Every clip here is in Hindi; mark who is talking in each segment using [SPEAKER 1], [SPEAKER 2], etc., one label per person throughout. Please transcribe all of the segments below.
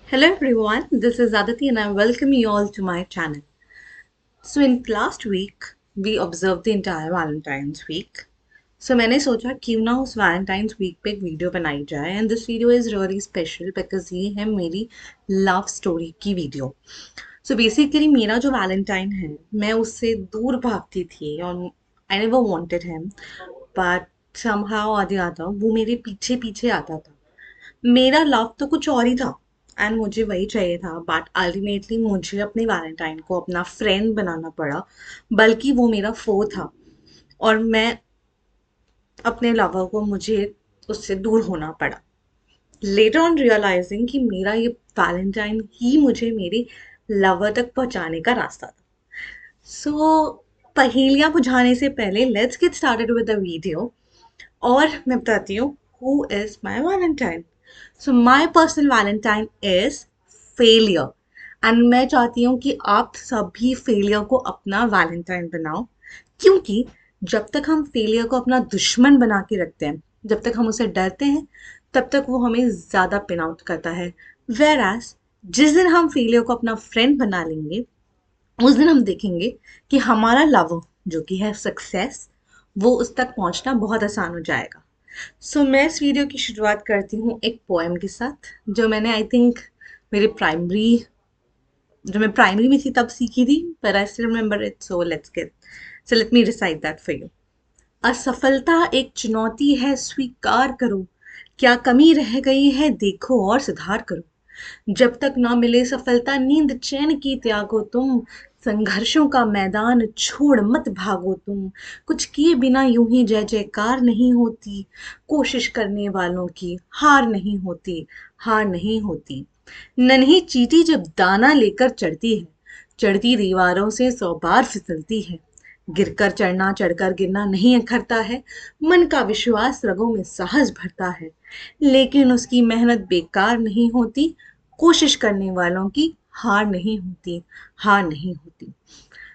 [SPEAKER 1] Hello everyone, this is Aditi and I welcome you all to my channel. So in last week we observed the entire Valentine's week. So मैंने सोचा क्यों ना उस Valentine's week पे एक वीडियो बनाई जाए and this video is really special because ये है मेरी love story की वीडियो. So basically मेरा जो Valentine है मैं उससे दूर भागती थी और I never wanted him but somehow आधे आता वो मेरे पीछे पीछे आता था. मेरा लव तो कुछ और ही था एंड मुझे वही चाहिए था बट अल्टीमेटली मुझे अपने वैलेंटाइन को अपना फ्रेंड बनाना पड़ा बल्कि वो मेरा फो था और मैं अपने लवर को मुझे उससे दूर होना पड़ा लेटर ऑन रियलाइजिंग कि मेरा ये वैलेंटाइन ही मुझे मेरे लवर तक पहुंचाने का रास्ता था सो पहेलियां बुझाने से पहले let's get started with the video और मैं बताती हूँ who is my Valentine so my personal Valentine is failure and मैं चाहती हूँ कि आप सभी फेलियर को अपना वैलेंटाइन बनाओ क्योंकि जब तक हम फेलियर को अपना दुश्मन बना के रखते हैं जब तक हम उसे डरते हैं तब तक वो हमें ज़्यादा पिन आउट करता है वेर एज जिस दिन हम फेलियर को अपना फ्रेंड बना लेंगे उस दिन हम देखेंगे कि हमारा लव जो कि है सक्सेस वो उस तक पहुंचना बहुत आसान हो जाएगा मैं इस वीडियो की शुरुआत करती हूँ एक पोएम के साथ जो मैंने आई थिंक मेरे प्राइमरी जब मैं प्राइमरी में थी तब सीखी थी पर I still remember it so let me recite that for you असफलता एक चुनौती है स्वीकार करो क्या कमी रह गई है देखो और सुधार करो जब तक ना मिले सफलता नींद चैन की त्यागो तुम संघर्षों का मैदान छोड़ मत भागो तुम कुछ किए बिना यूं ही जय जयकार नहीं होती कोशिश करने वालों की हार नहीं होती हार नहीं होती नन्ही चींटी जब दाना लेकर चढ़ती है चढ़ती दीवारों से 100 बार फिसलती है गिरकर चढ़ना चढ़कर गिरना नहीं अखरता है मन का विश्वास रगों में साहस भरता है लेकिन उसकी मेहनत बेकार नहीं होती कोशिश करने वालों की हार नहीं होती हार नहीं होती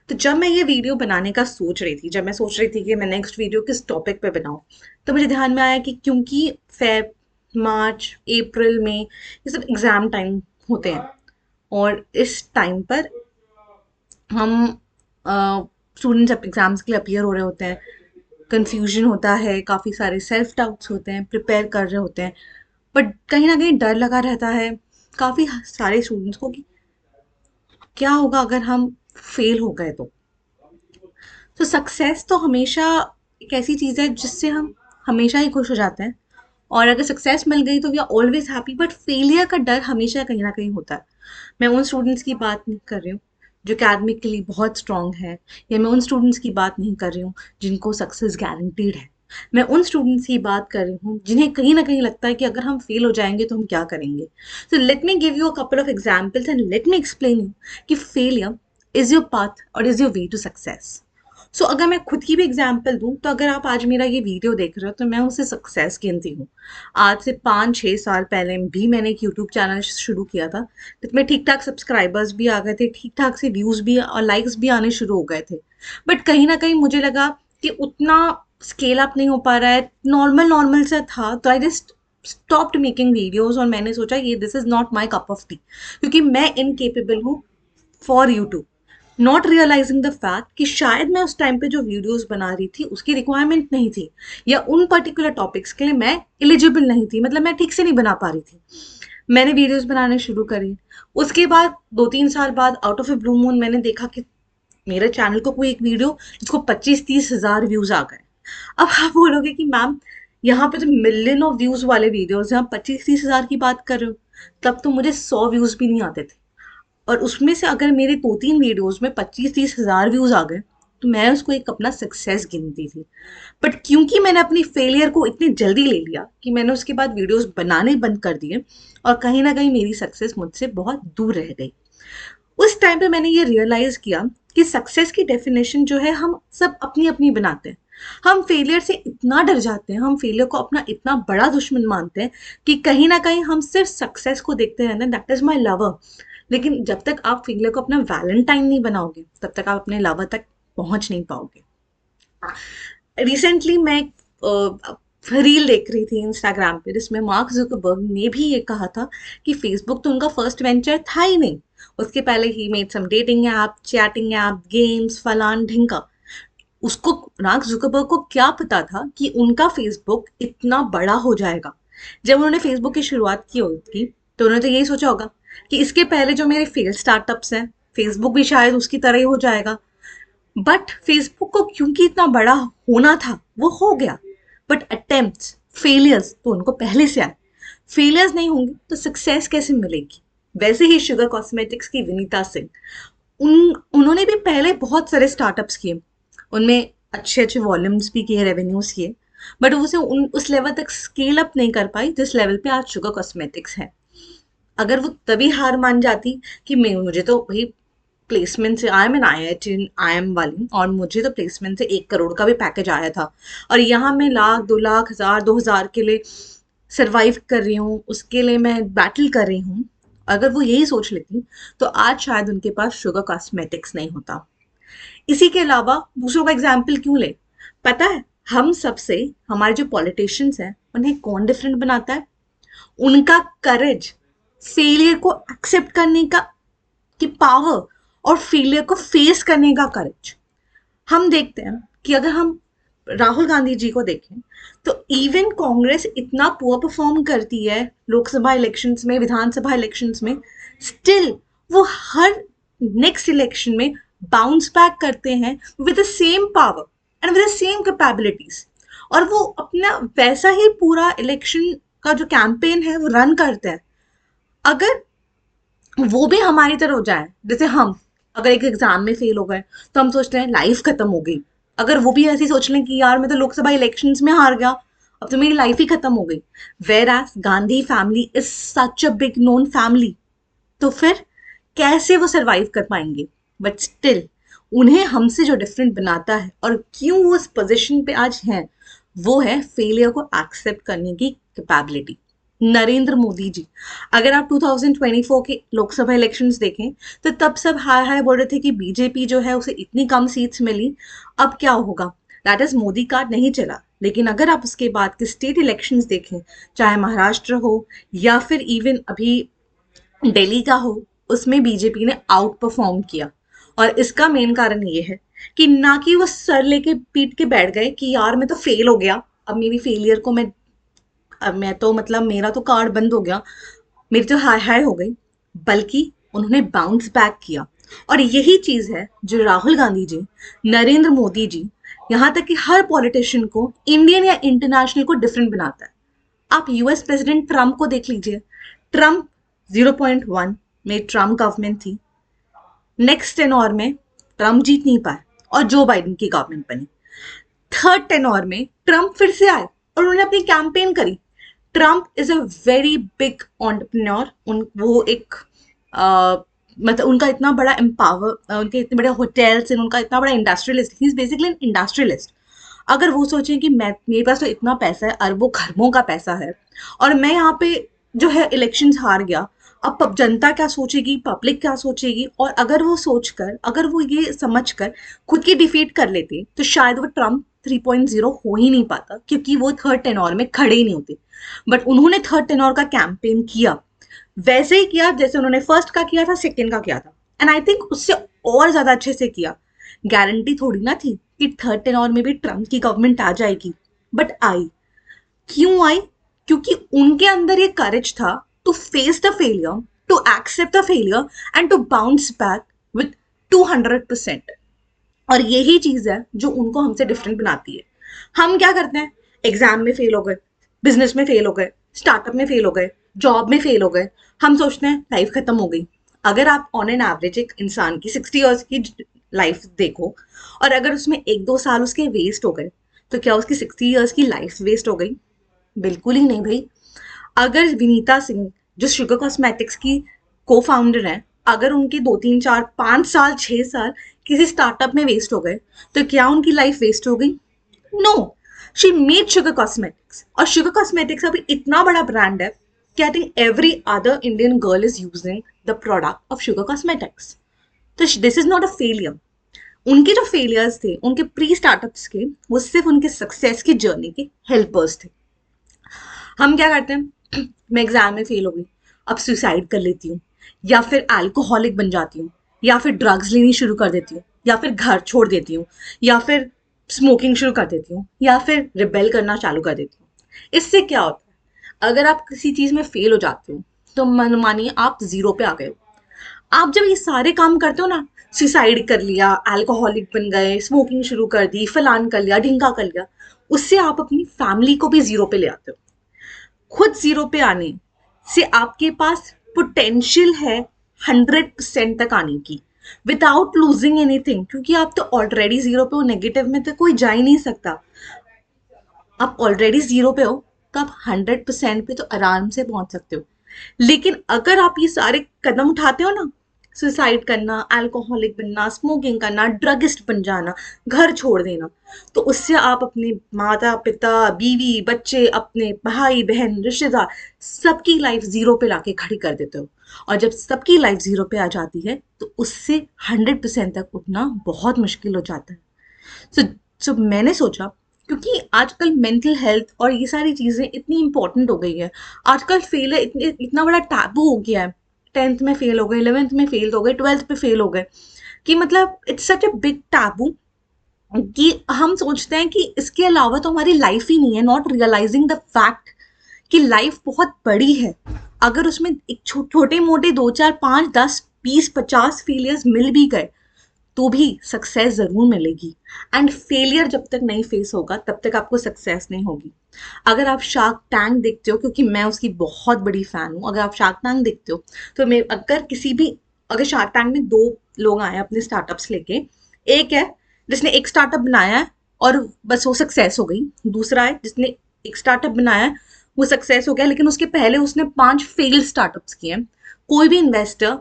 [SPEAKER 1] तो जब मैं ये वीडियो बनाने का सोच रही थी जब मैं सोच रही थी कि मैं नेक्स्ट वीडियो किस टॉपिक पे बनाऊं तो मुझे ध्यान में आया कि क्योंकि फेब मार्च अप्रैल में ये सब एग्ज़ाम टाइम होते हैं और इस टाइम पर हम स्टूडेंट्स एग्ज़ाम्स के लिए अपीयर हो रहे होते हैं कन्फ्यूजन होता है काफ़ी सारे सेल्फ डाउट्स होते हैं प्रिपेयर कर रहे होते हैं बट कहीं ना कहीं डर लगा रहता है काफ़ी सारे स्टूडेंट्स को कि क्या होगा अगर हम फेल हो गए तो सक्सेस तो हमेशा एक ऐसी चीज़ है जिससे हम हमेशा ही खुश हो जाते हैं और अगर सक्सेस मिल गई तो we are always happy but failure का डर हमेशा कहीं ना कहीं होता है मैं उन स्टूडेंट्स की बात नहीं कर रही हूँ जो अकेडमिकली बहुत स्ट्रांग है या मैं उन स्टूडेंट्स की बात नहीं कर रही हूँ जिनको सक्सेस गारंटीड है मैं उन स्टूडेंट्स की बात कर रही हूँ जिन्हें कहीं ना कहीं लगता है कि अगर हम फेल हो जाएंगे तो हम क्या करेंगे so let me give you a couple of examples and let me explain you कि फेलियर इज योर पाथ और is your way to success अगर मैं खुद की भी एग्जाम्पल दूं तो अगर आप आज मेरा ये वीडियो देख रहे हो तो मैं उसे सक्सेस गिनती हूँ आज से 5-6 साल पहले भी मैंने एक यूट्यूब चैनल शुरू किया था जिसमें ठीक ठाक सब्सक्राइबर्स भी आ गए थे ठीक ठाक से व्यूज़ भी और लाइक्स भी आने शुरू हो गए थे बट कहीं ना कहीं मुझे लगा कि उतना स्केल अप नहीं हो पा रहा है नॉर्मल नॉर्मल सा था तो I just stopped making videos और मैंने सोचा ये this is not my cup of tea क्योंकि मैं इनकेपेबल हूँ for YouTube not realizing the fact कि शायद मैं उस टाइम पे जो वीडियोस बना रही थी उसकी रिक्वायरमेंट नहीं थी या उन पर्टिकुलर टॉपिक्स के लिए मैं एलिजिबल नहीं थी मतलब मैं ठीक से नहीं बना पा रही थी मैंने वीडियोस बनाने शुरू करी उसके बाद 2-3 साल बाद out of A blue moon मैंने देखा कि मेरे चैनल को कोई एक वीडियो जिसको 25-30 हज़ार व्यूज आ गए अब आप बोलोगे कि मैम यहाँ पे तो मिलियन ऑफ व्यूज वाले वीडियोस हैं आप 25-30 हज़ार की बात कर रहे हो तब तो मुझे 100 व्यूज भी नहीं आते थे और उसमें से अगर मेरे 2-3 वीडियोस में 25-30 हज़ार व्यूज आ गए तो मैं उसको एक अपना सक्सेस गिनती थी बट क्योंकि मैंने अपनी फेलियर को इतनी जल्दी ले लिया कि मैंने उसके बाद वीडियोस बनाने बंद कर दिए और कहीं ना कहीं मेरी सक्सेस मुझसे बहुत दूर रह गई उस टाइम पे मैंने ये रियलाइज किया कि सक्सेस की डेफिनेशन जो है हम सब अपनी अपनी बनाते हैं हम फेलियर से इतना डर जाते हैं हम फेलियर को अपना इतना बड़ा दुश्मन मानते हैं कि कहीं ना कहीं हम सिर्फ सक्सेस को देखते रहते हैं दैट इज माई लवर लेकिन जब तक आप फेलियर को अपना वैलेंटाइन नहीं बनाओगे तब तक आप अपने लवर तक पहुंच नहीं पाओगे रिसेंटली मैं रील देख रही थी इंस्टाग्राम पे जिसमें मार्क जुकरबर्ग ने भी ये कहा था कि फेसबुक तो उनका फर्स्ट वेंचर था ही नहीं। उसके पहले ही made some dating app, chatting app, games, फलान ढिंका। उसको, मार्क जुकरबर्ग को क्या पता था कि उनका फेसबुक इतना बड़ा हो जाएगा। जब उन्होंने फेसबुक की शुरुआत की होगी तो उन्होंने तो यही सोचा होगा कि इसके पहले जो मेरे फेल स्टार्टअप्स हैं, फेसबुक भी शायद उसकी तरह ही हो जाएगा। बट फेसबुक को क्योंकि इतना बड़ा होना था वो हो गया। बट अटेम्प्ट्स, फेलियर्स तो उनको पहले से आए। फेलियर्स नहीं होंगे तो सक्सेस कैसे मिलेगी। वैसे ही शुगर कॉस्मेटिक्स की विनीता सिंह, उन्होंने भी पहले बहुत सारे स्टार्टअप्स किए, उनमें अच्छे अच्छे वॉल्यूम्स भी किए, रेवेन्यूज किए, बट उसे उस लेवल तक स्केल अप नहीं कर पाई जिस लेवल पे आज शुगर कॉस्मेटिक्स है। अगर वो तभी हार मान जाती कि मैं, मुझे तो भाई प्लेसमेंट से, I M N I M वाली, और मुझे तो प्लेसमेंट से 1 करोड़ का भी पैकेज आया था, और यहाँ मैं लाख, 2 लाख, 1000, 2000 के लिए सरवाइव कर रही हूँ, उसके लिए मैं बैटल कर रही हूँ। अगर वो यही सोच लेती तो आज शायद उनके पास शुगर कॉस्मेटिक्स नहीं होता। इसी के अलावा दूसरों का एग्जाम्पल क्यों ले, पता है हम सबसे, हमारे जो पॉलिटिशियंस हैं उन्हें कौन डिफरेंट बनाता है? उनका करेज, फेलियर को एक्सेप्ट करने का की पावर, और फेलियर को फेस करने का करेज। हम देखते हैं कि अगर हम राहुल गांधी जी को देखें तो इवन कांग्रेस इतना पुअर परफॉर्म करती है लोकसभा इलेक्शंस में, विधानसभा इलेक्शंस में, स्टिल वो हर नेक्स्ट इलेक्शन में बाउंस बैक करते हैं with the same power and with the same capabilities. और वो अपना वैसा ही पूरा इलेक्शन का जो कैंपेन है वो रन करते हैं। अगर वो भी हमारी तरह हो जाए, जैसे हम अगर एक एग्जाम में फेल हो गए तो हम सोचते हैं लाइफ खत्म हो गई। अगर वो भी ऐसे ही सोच लें कि यार मैं तो लोकसभा इलेक्शंस में हार गया, अब तो मेरी लाइफ ही खत्म हो गई। Whereas Gandhi family is such a big known family, तो फिर कैसे वो सरवाइव कर पाएंगे? बट स्टिल उन्हें हमसे जो डिफरेंट बनाता है और क्यों वो इस पोजिशन पे आज हैं, वो है फेलियर को एक्सेप्ट करने की कैपेबिलिटी। नरेंद्र मोदी जी, अगर आप 2024 के लोकसभा इलेक्शंस देखें तो तब सब हाय हाय बोल रहे थे कि बीजेपी जो है उसे इतनी कम सीट्स मिली, अब क्या होगा, दैट इज मोदी कार्ड नहीं चला। लेकिन अगर आप उसके बाद के स्टेट इलेक्शंस देखें, चाहे महाराष्ट्र हो या फिर इवन अभी दिल्ली का हो, उसमें बीजेपी ने आउट परफॉर्म किया। और इसका मेन कारण ये है कि ना कि वो सर लेके पीट के बैठ गए कि यार मैं तो फेल हो गया, अब मेरी फेलियर को मैं, अब मैं तो मतलब मेरा तो कार्ड बंद हो गया, मेरी तो हाय हाय हो गई, बल्कि उन्होंने बाउंस बैक किया। और यही चीज है जो राहुल गांधी जी, नरेंद्र मोदी जी, यहाँ तक कि हर पॉलिटिशियन को, इंडियन या इंटरनेशनल को डिफरेंट बनाता है। आप यूएस प्रेसिडेंट ट्रम्प को देख लीजिए। ट्रम्प 0.1 में ट्रम्प गवर्नमेंट थी, नेक्स्ट टेनोर में ट्रम्प जीत नहीं पाए और जो बाइडेन की गवर्नमेंट बनी। थर्ड टेनोर में ट्रम्प फिर से आए और उन्होंने अपनी कैंपेन करी। Trump is a very big entrepreneur. वो एक मतलब उनका इतना बड़ा एम्पावर, उनके इतने बड़े होटल्स, उनका इतना बड़ा industrialist, he is basically N industrialist. अगर वो सोचें कि मैं, मेरे पास तो इतना पैसा है, अरबों खरबों का पैसा है, और मैं यहाँ पे जो है इलेक्शंस हार गया, अब जनता क्या सोचेगी, पब्लिक क्या सोचेगी, और अगर वो सोचकर, अगर वो ये समझकर खुद की डिफीट कर लेते तो शायद वो ट्रम्प 3.0 हो ही नहीं पाता, क्योंकि वो थर्ड टेनोर में खड़े ही नहीं होते। बट उन्होंने थर्ड टेनोर का कैंपेन किया, वैसे ही किया जैसे उन्होंने फर्स्ट का किया था, सेकेंड का किया था, एंड आई थिंक उससे और ज्यादा अच्छे से किया। गारंटी थोड़ी ना थी कि थर्ड टेनोर में भी ट्रम्प की गवर्नमेंट आ जाएगी, बट आई। क्यों आई? क्योंकि उनके अंदर ये करेज था to face the failure, to accept the failure and to bounce back with 200%। और यही चीज है जो उनको हमसे डिफरेंट बनाती है। हम क्या करते हैं, एग्जाम में फेल हो गए, बिजनेस में फेल हो गए, स्टार्टअप में फेल हो गए, जॉब में फेल हो गए, हम सोचते हैं लाइफ खत्म हो गई। अगर आप ऑन एन एवरेज एक इंसान की 60 ईयर्स की लाइफ देखो, और अगर उसमें 1-2 साल उसके वेस्ट हो गए, तो क्या उसकी 60 ईयर्स की लाइफ वेस्ट हो गई? बिल्कुल ही नहीं भाई। अगर विनीता सिंह, जो शुगर कॉस्मेटिक्स की को फाउंडर हैं, अगर उनके 2-3-4-5 साल, 6 साल किसी स्टार्टअप में वेस्ट हो गए, तो क्या उनकी लाइफ वेस्ट हो गई? No, she made sugar cosmetics, और शुगर कॉस्मेटिक्स अभी इतना बड़ा ब्रांड है कि I think every other Indian girl is using the product of sugar cosmetics. तो this is not a failure. उनके जो फेलियर्स थे, उनके प्री स्टार्टअप्स के, वो सिर्फ उनके सक्सेस की जर्नी के हेल्पर्स थे। हम क्या करते हैं, मैं एग्जाम में फेल हो गई, अब सुसाइड कर लेती हूँ, या फिर अल्कोहलिक बन जाती हूँ, या फिर ड्रग्स लेनी शुरू कर देती हूँ, या फिर घर छोड़ देती हूँ, या फिर स्मोकिंग शुरू कर देती हूँ, या फिर रिबेल करना चालू कर देती हूँ। इससे क्या होता है, अगर आप किसी चीज में फेल हो जाते हो तो मन मानिए आप जीरो पे आ गए हो। आप जब ये सारे काम करते हो ना, सुसाइड कर लिया, अल्कोहलिक बन गए, स्मोकिंग शुरू कर दी, फलान कर लिया, ढिंका कर लिया, उससे आप अपनी फैमिली को भी जीरो पे ले आते हो। खुद जीरो पे आने से आपके पास पोटेंशियल है 100% तक आने की, विदाउट लूजिंग एनीथिंग, क्योंकि आप तो ऑलरेडी जीरो पे हो। नेगेटिव में तो कोई जा ही नहीं सकता। आप ऑलरेडी जीरो पे हो, तो आप 100% पे तो आराम से पहुंच सकते हो। लेकिन अगर आप ये सारे कदम उठाते हो ना, सुसाइड करना, अल्कोहलिक बनना, स्मोकिंग करना, ड्रगिस्ट बन जाना, घर छोड़ देना, तो उससे आप अपने माता पिता, बीवी, बच्चे, अपने भाई बहन, रिश्तेदार, सबकी लाइफ जीरो पे लाके खड़ी कर देते हो। और जब सबकी लाइफ जीरो पे आ जाती है तो उससे 100% तक उठना बहुत मुश्किल हो जाता है। सो सो मैंने सोचा, क्योंकि आजकल मेंटल हेल्थ और ये सारी चीज़ें इतनी इंपॉर्टेंट हो गई है, आजकल फेल इतना बड़ा टैबू हो गया है। 10th में फेल हो गए, 11th में फेल हो गए, 12th पे फेल हो गए, कि मतलब it's such a big taboo कि हम सोचते हैं कि इसके अलावा तो हमारी लाइफ ही नहीं है, नॉट रियलाइजिंग द फैक्ट कि लाइफ बहुत बड़ी है। अगर उसमें एक छोटे मोटे 2 4 5 10 20 50 फेलियर्स मिल भी गए तो भी सक्सेस जरूर मिलेगी। एंड फेलियर जब तक नहीं फेस होगा तब तक आपको सक्सेस नहीं होगी। अगर आप शार्क टैंक देखते हो, क्योंकि मैं उसकी बहुत बड़ी फैन हूँ, अगर आप शार्क टैंक देखते हो तो मैं अगर किसी भी, अगर शार्क टैंक में दो लोग आए अपने स्टार्टअप्स लेके, एक है जिसने एक स्टार्टअप बनाया है और बस वो सक्सेस हो गई, दूसरा है जिसने एक स्टार्टअप बनाया है, वो सक्सेस हो गया, लेकिन उसके पहले उसने 5 फेल स्टार्टअप्स किए हैं। कोई भी इन्वेस्टर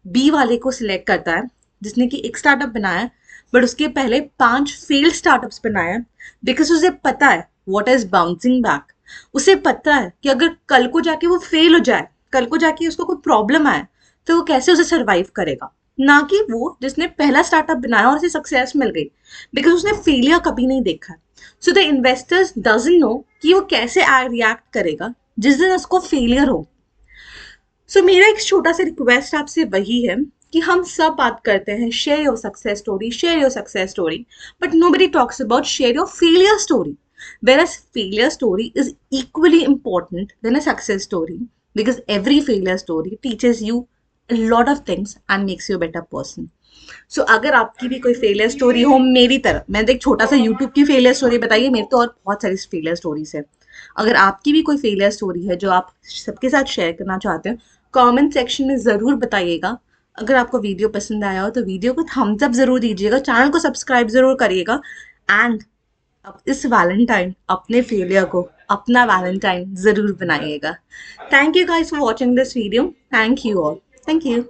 [SPEAKER 1] बी वाले को सिलेक्ट करता है जिसने कि एक स्टार्टअप बनाया, बट उसके पहले 5 फेल स्टार्टअप्स बनाया, बिकॉज उसे पता है व्हाट इज बाउंसिंग बैक। उसे पता है कि अगर कल को जाके वो फेल हो जाए, कल को जाके उसको कोई प्रॉब्लम आए, तो वो कैसे उसे सरवाइव करेगा। ना कि वो जिसने पहला स्टार्टअप बनाया और उसे सक्सेस मिल गई, बिकॉज उसने फेलियर कभी नहीं देखा। So the investors doesn't know कि वो कैसे रिएक्ट करेगा जिस दिन उसको फेलियर हो। सो मेरा एक छोटा सा रिक्वेस्ट आपसे वही है कि हम सब बात करते हैं share your success story, share your success story, but nobody talks about share your failure story. Whereas failure story is equally important than a success story, because every failure story teaches you a lot of things and makes you a better person. सो अगर आपकी भी कोई फेलियर स्टोरी हो मेरी तरह, मैंने तो एक छोटा सा यूट्यूब की फेलियर स्टोरी बताई है, मेरे तो और बहुत सारी फेलियर स्टोरीज है। अगर आपकी भी कोई फेलियर स्टोरी है जो आप सबके साथ शेयर करना चाहते हैं, कमेंट सेक्शन में ज़रूर बताइएगा। अगर आपको वीडियो पसंद आया हो तो वीडियो को थम्स अप ज़रूर दीजिएगा, चैनल को सब्सक्राइब ज़रूर करिएगा। एंड अब इस वैलेंटाइन अपने फेलियर को अपना वैलेंटाइन ज़रूर बनाइएगा। Thank you guys for watching this video. Thank you all. Thank you.